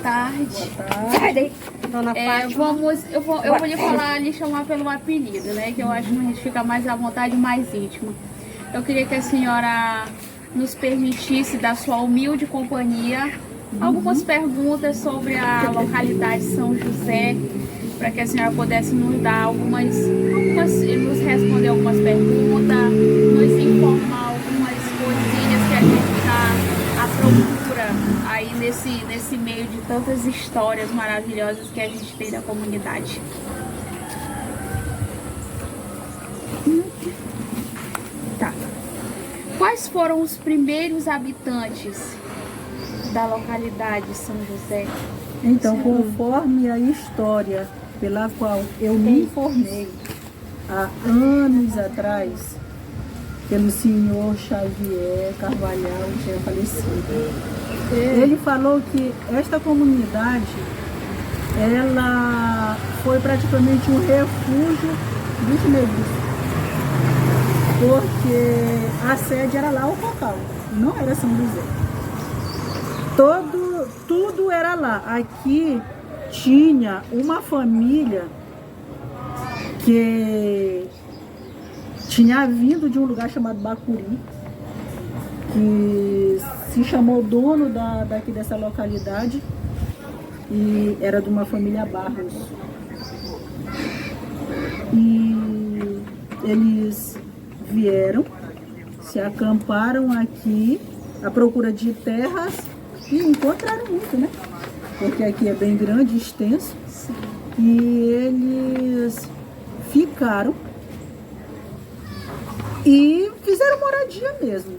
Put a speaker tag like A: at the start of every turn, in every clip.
A: tarde.
B: Boa tarde.
A: Sai daí.
B: Dona Fátima.
A: Eu vou lhe falar, lhe chamar pelo apelido, né? Que eu acho que a gente fica mais à vontade e mais íntimo. Eu queria que a senhora nos permitisse dar sua humilde companhia algumas perguntas sobre a localidade de São José, para que a senhora pudesse nos dar nos responder algumas perguntas, nos informar algumas coisinhas que a gente está à procura aí nesse meio de tantas histórias maravilhosas que a gente tem da comunidade. Tá. Quais foram os primeiros habitantes da localidade de São José?
B: Então, conforme a história pela qual eu me informei há anos atrás, pelo senhor Xavier Carvalhal, que é falecido, ele falou que esta comunidade, ela foi praticamente um refúgio dos negros, porque a sede era lá o Cocal, não era São José. Tudo era lá. Aqui tinha uma família que tinha vindo de um lugar chamado Bacuri, que se chamou dono daqui dessa localidade, e era de uma família Barros. E eles vieram, se acamparam aqui à procura de terras e encontraram muito, né? Porque aqui é bem grande, extenso.
A: Sim.
B: E eles ficaram e fizeram moradia mesmo.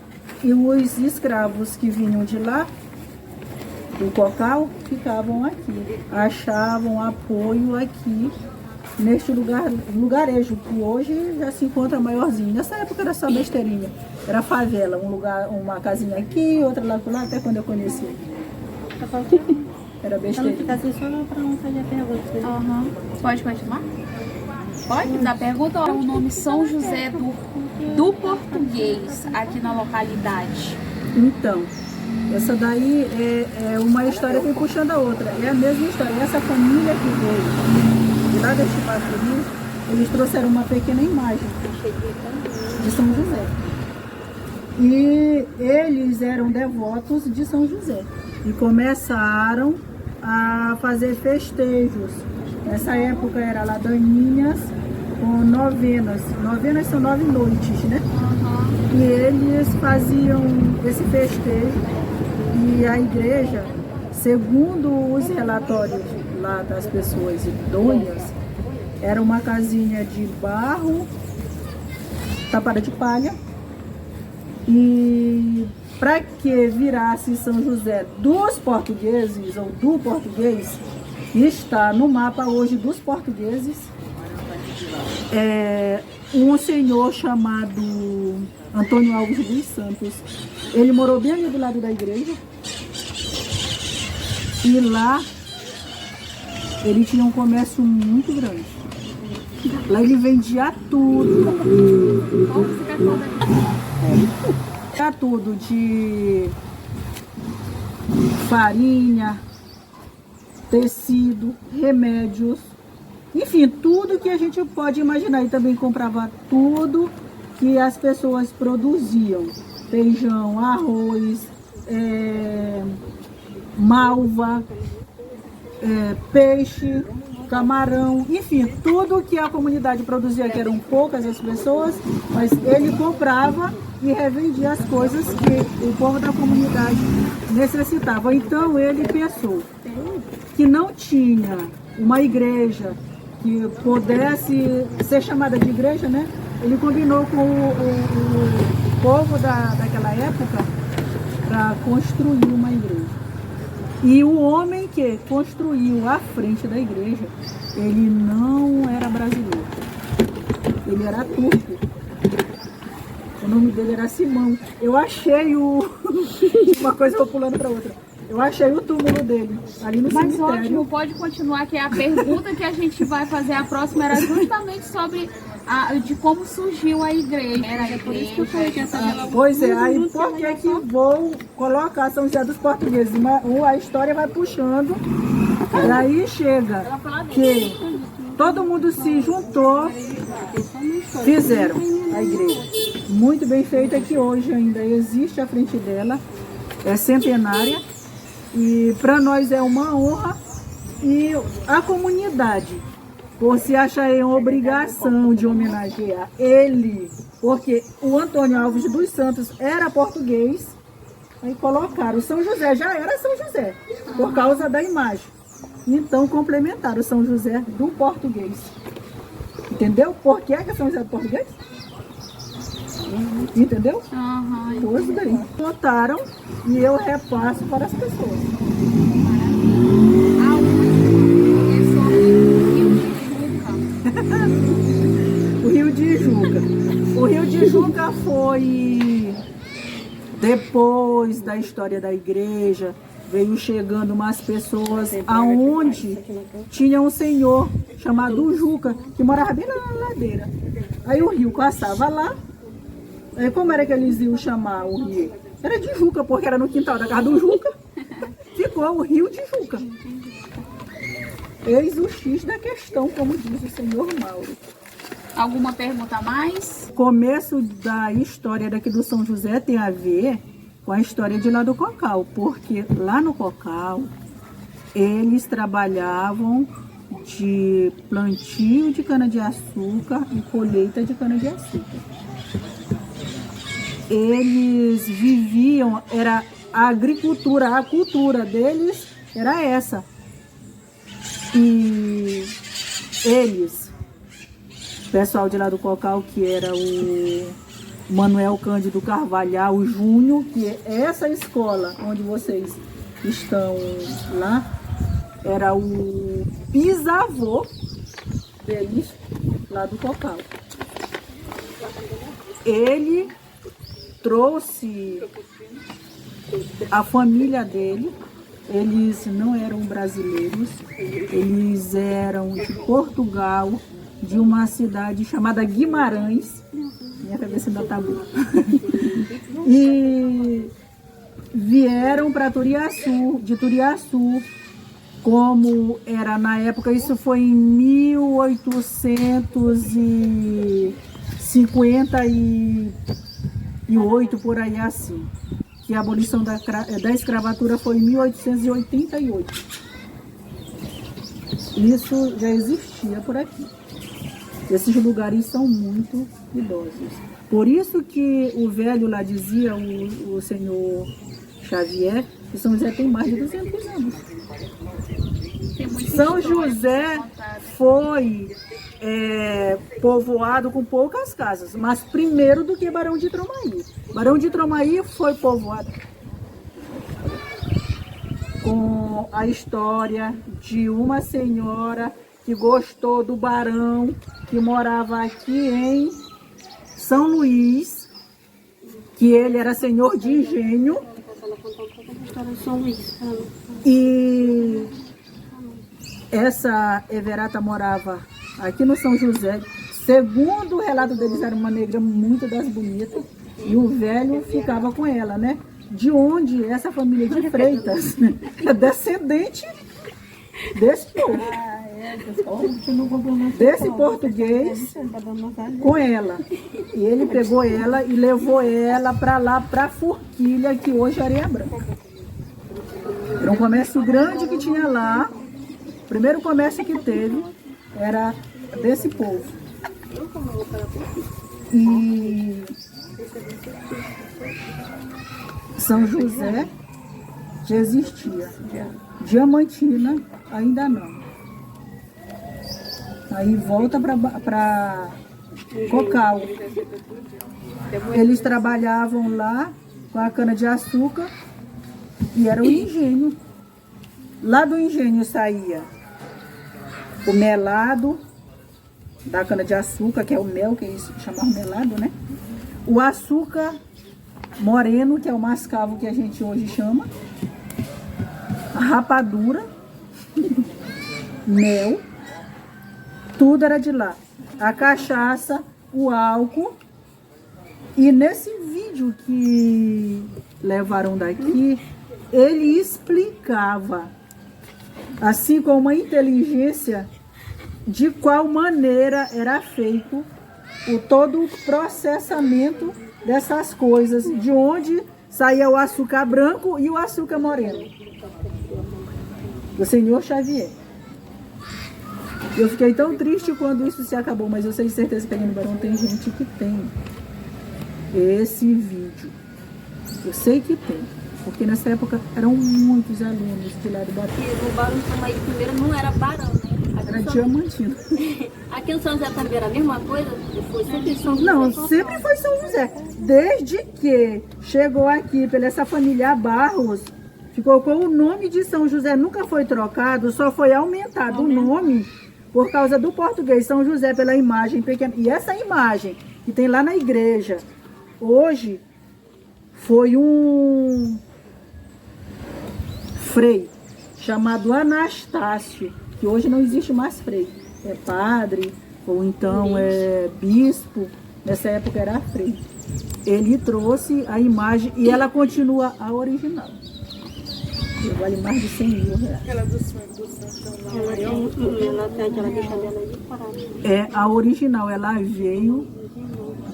B: E os escravos que vinham de lá, do Cocal, ficavam aqui. Achavam apoio aqui, neste lugarejo, que hoje já se encontra maiorzinho. Nessa época era só besteirinha. Era favela, uma casinha aqui, outra lá por lá, até quando eu conheci. Era besteirinha.
C: Fica assim só para não fazer a pergunta.
A: Uhum. Pode continuar? Pode? Da pergunta é o nome São José do Português aqui na localidade.
B: Então, essa daí é uma história que vem puxando a outra. É a mesma história. Essa família que veio de lá deste Bacuri, eles trouxeram uma pequena imagem de São José. E eles eram devotos de São José. E começaram a fazer festejos. Nessa época era ladainhas com novenas. Novenas são 9 noites, né?
A: Uhum.
B: E eles faziam esse festejo. E a igreja, segundo os relatórios lá das pessoas idôneas, era uma casinha de barro, tapada de palha. E para que virasse São José dos portugueses, ou do português, está no mapa hoje dos portugueses, um senhor chamado Antônio Alves dos Santos. Ele morou bem ali do lado da igreja. E lá ele tinha um comércio muito grande. Lá ele vendia tudo. Tudo de farinha, tecido, remédios, enfim, tudo que a gente pode imaginar. E também comprava tudo que as pessoas produziam: feijão, arroz, malva, peixe, camarão, enfim, tudo que a comunidade produzia, que eram poucas as pessoas, mas ele comprava e revendia as coisas que o povo da comunidade necessitava. Então ele pensou que não tinha uma igreja que pudesse ser chamada de igreja, né? Ele combinou com o povo daquela época para construir uma igreja. E o homem que construiu a frente da igreja, ele não era brasileiro, ele era turco. O nome dele era Simão. Eu achei uma coisa, eu vou pulando para outra. Eu achei o túmulo dele ali no cemitério.
A: Mas ótimo, pode continuar, que é a pergunta que a gente vai fazer a próxima era justamente sobre de como surgiu a igreja.
C: É por isso que eu falei que essa dela...
B: Pois é, aí por que que vou colocar São José dos Portugueses? A história vai puxando, e aí chega que todo mundo se juntou, fizeram a igreja. Muito bem feita, que hoje ainda existe à frente dela, é centenária, e para nós é uma honra. E a comunidade, por se achar em obrigação de homenagear ele, porque o Antônio Alves dos Santos era português, aí colocaram São José, já era São José, por causa da imagem. Então complementaram São José do português. Entendeu? Por que é São José do português? Entendeu? Pois bem. Botaram e eu repasso para as pessoas. O Rio de Juca. O Rio de Juca foi depois da história da igreja, veio chegando umas pessoas aonde tinha um senhor chamado Juca, que morava bem na ladeira. Aí o rio passava lá. Aí como era que eles iam chamar o rio? Era de Juca, porque era no quintal da casa do Juca. Ficou o Rio de Juca. Eis o X da questão, como diz o senhor Mauro.
A: Alguma pergunta a mais?
B: O começo da história daqui do São José tem a ver com a história de lá do Cocal, porque lá no Cocal eles trabalhavam de plantio de cana-de-açúcar e colheita de cana-de-açúcar. Eles viviam, era a agricultura, a cultura deles era essa. E eles, o pessoal de lá do Cocal, que era o Manuel Cândido Carvalhal Júnior, que é essa escola onde vocês estão lá, era o bisavô deles lá do Cocal. Ele trouxe a família dele. Eles não eram brasileiros, eles eram de Portugal, de uma cidade chamada Guimarães. Minha cabeça ainda tá boa. E vieram para Turiaçu, de Turiaçu, como era na época, isso foi em 1858, por aí assim. Que a abolição da escravatura foi em 1888. Isso já existia por aqui. Esses lugares são muito idosos. Por isso que o velho lá dizia, o senhor Xavier, que São José tem mais de 200 anos. São José foi povoado com poucas casas, mas primeiro do que Barão de Tromaí. Barão de Tromaí foi povoado com a história de uma senhora que gostou do barão, que morava aqui em São Luís, que ele era senhor de engenho. E essa Everata morava aqui no São José. Segundo o relato deles, era uma negra muito das bonitas. E o velho ficava com ela, né? De onde essa família de Freitas é descendente desse povo. Desse português com ela. E ele pegou ela e levou ela para lá, para Forquilha, que hoje é Areia Branca. Era um comércio grande que tinha lá. O primeiro comércio que teve era desse povo. E São José já existia. Diamantina ainda não. Aí volta para Cocal. Eles trabalhavam lá com a cana-de-açúcar e era o engenho. Lá do engenho saía o melado da cana-de-açúcar, que é o mel, que eles chamavam melado, né? O açúcar moreno, que é o mascavo que a gente hoje chama. A rapadura, mel, tudo era de lá. a cachaça, o álcool. E nesse vídeo que levaram daqui, ele explicava, assim com uma inteligência, de qual maneira era feito todo o processamento dessas coisas, de onde saía o açúcar branco e o açúcar moreno. Do Senhor Xavier. Eu fiquei tão triste quando isso se acabou, mas eu sei de certeza que aqui no Barão tem gente que tem esse vídeo. Eu sei que tem, porque nessa época eram muitos alunos de lá do Barão.
C: O Barão de São Maí primeiro não era Barão, né?
B: Era Diamantino.
C: Aqui em São José também era a mesma coisa? Foi sempre São José?
B: Não, sempre foi São José. Desde que chegou aqui pela essa família Barros, ficou com o nome de São José, nunca foi trocado, só foi aumentado o nome por causa do português São José pela imagem pequena. E essa imagem que tem lá na igreja, hoje, foi um frei chamado Anastácio, que hoje não existe mais frei. É padre, ou então é bispo. Nessa época era frei. Ele trouxe a imagem e ela continua a original. Vale mais de 100 mil reais.
C: Aquela do Santo ela tem aquela questão dela de parada.
B: É a original, ela veio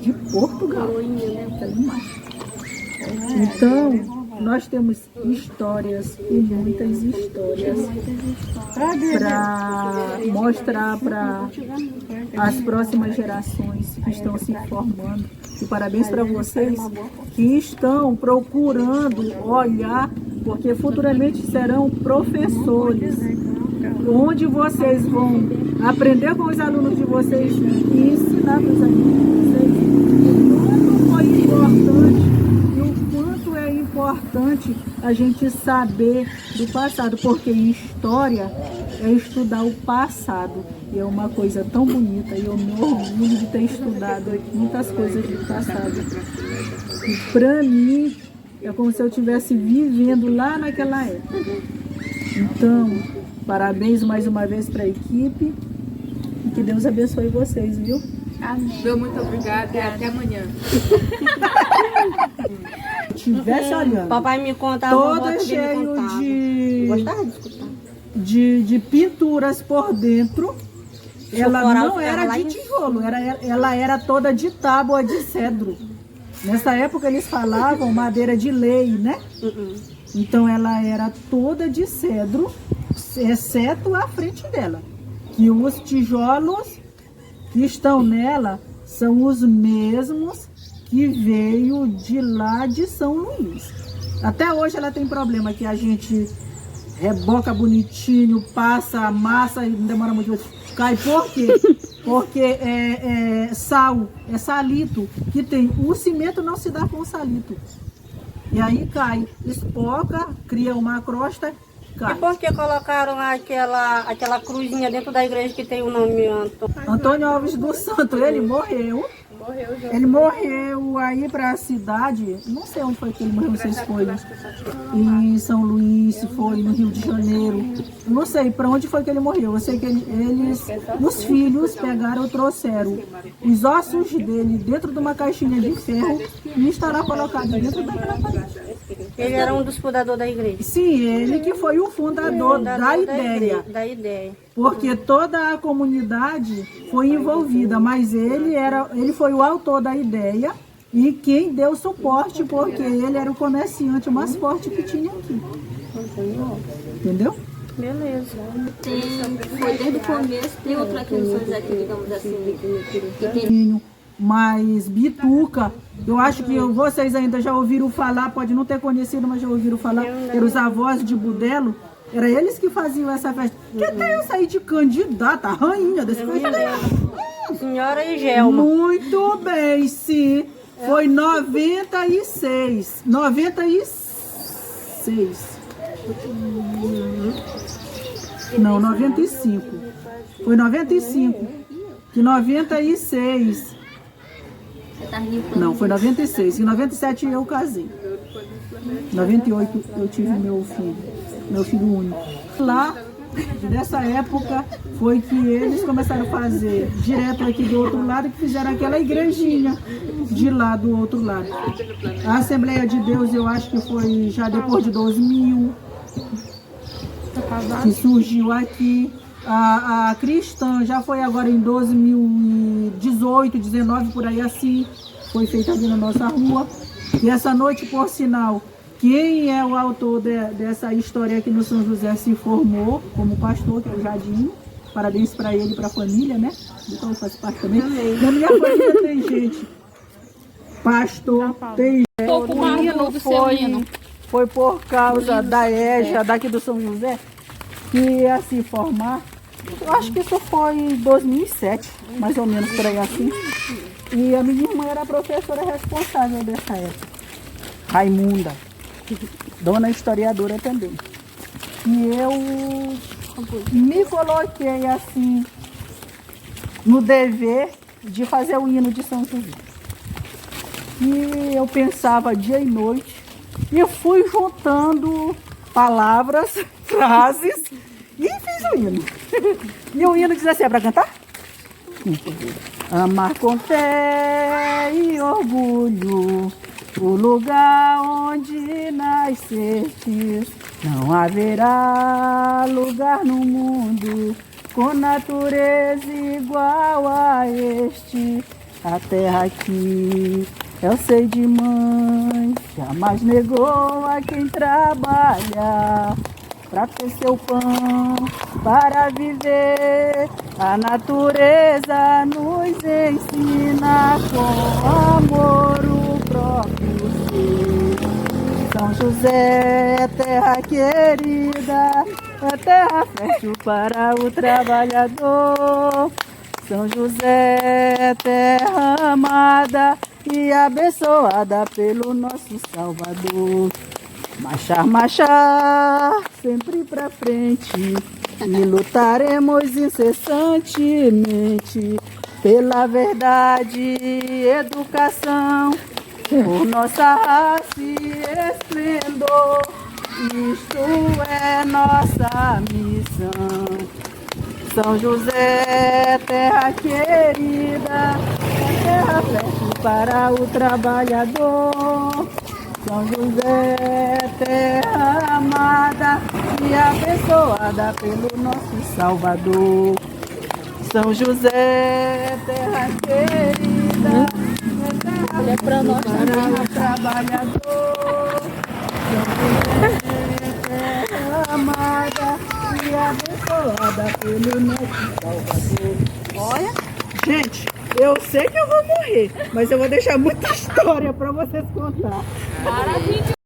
B: de Portugal. Aquela imagem. Então, nós temos histórias e muitas histórias para mostrar para as próximas gerações que estão se formando. E parabéns para vocês que estão procurando olhar, porque futuramente serão professores, onde vocês vão aprender com os alunos de vocês e ensinar para os alunos de vocês o quanto foi importante e o quanto é importante a gente saber do passado, porque história é estudar o passado. E é uma coisa tão bonita, e eu me orgulho de ter estudado muitas coisas do passado. E para mim, é como se eu estivesse vivendo lá naquela época. Então, parabéns mais uma vez para a equipe, e que Deus abençoe vocês, viu?
A: Amém.
C: Meu muito obrigada e até amanhã.
B: Estivesse olhando,
D: Papai me contava,
B: toda cheio de pinturas por dentro. Ela não era de tijolo, ela era toda de tábua de cedro. Nessa época eles falavam madeira de lei, né? Então ela era toda de cedro, exceto a frente dela. Que os tijolos que estão nela são os mesmos que veio de lá de São Luís. Até hoje ela tem problema que a gente reboca bonitinho, passa a massa e não demora muito. Cai por quê? Porque é salito que tem. O cimento não se dá com salito. E aí cai, espoca, cria uma crosta, cai.
D: E por que colocaram aquela cruzinha dentro da igreja que tem o nome
B: Antônio Alves do Santo, ele morreu. Ele morreu aí para a cidade, não sei onde foi que ele morreu, não sei se foi em São Luís, se foi no Rio de Janeiro, não sei para onde foi que ele morreu. Eu sei que os filhos pegaram e trouxeram os ossos dele dentro de uma caixinha de ferro e estará colocado dentro daquela parede.
D: Ele era um dos fundadores da igreja.
B: Sim, ele que foi o fundador da ideia. Porque toda a comunidade foi envolvida, mas ele foi o autor da ideia e quem deu suporte, porque ele era o comerciante mais forte que tinha aqui. Entendeu?
D: Beleza.
C: Foi desde o começo, tem outra questões aqui, digamos assim.
B: Mas bituca, eu acho que vocês ainda já ouviram falar, pode não ter conhecido, mas já ouviram falar, eram os avós de Budelo. Era eles que faziam essa festa. Que até eu saí de candidata, rainha desse festa.
D: Senhora e Gelma.
B: Muito bem, sim. Foi 96. 96. Não, 95. Foi 95. Que 96. Não, foi 96. Em 97 eu casei. Em 98 eu tive meu filho único. Lá E nessa época foi que eles começaram a fazer direto aqui do outro lado, que fizeram aquela igrejinha de lá do outro lado. A Assembleia de Deus, eu acho que foi já depois de 2000 que surgiu aqui. A cristã já foi agora em 2018, 19, por aí assim, foi feita ali na nossa rua. E essa noite, por sinal, quem é o autor dessa história aqui no São José se formou como pastor, que é o Jadinho. Parabéns para ele e para a família, né? Então faz parte também. Na minha família tem gente, pastor, tem
A: Pouco
B: o
A: mais
B: hino
A: do seu hino.
B: foi por causa da EJA daqui do São José que ia se formar. Eu acho que isso foi em 2007, mais ou menos por aí assim. E a minha irmã era a professora responsável dessa época, Raimunda, dona historiadora também. E eu me coloquei assim no dever de fazer o hino de São José. E eu pensava dia e noite e fui juntando palavras, frases e fiz o hino. E o hino diz assim, é para cantar? Amar com fé e orgulho o lugar onde nascestes. Não haverá lugar no mundo com natureza igual a este. A terra aqui é o seio de mãe, jamais negou a quem trabalha para ter seu pão, para viver. A natureza nos ensina com amor o próprio ser. São José, terra querida, é terra fértil para o trabalhador. São José, terra amada e abençoada pelo nosso Salvador. Marchar, marchar, sempre pra frente, e lutaremos incessantemente pela verdade e educação, por nossa raça e esplendor. Isto é nossa missão. São José, terra querida, é terra fértil para o trabalhador. São José, terra amada e abençoada pelo nosso Salvador. São José, terra querida, é terra para o trabalhador. São José, terra amada e abençoada pelo nosso Salvador. Olha, gente, eu sei que eu vou morrer, mas eu vou deixar muita história para vocês contar.
A: Maravilha.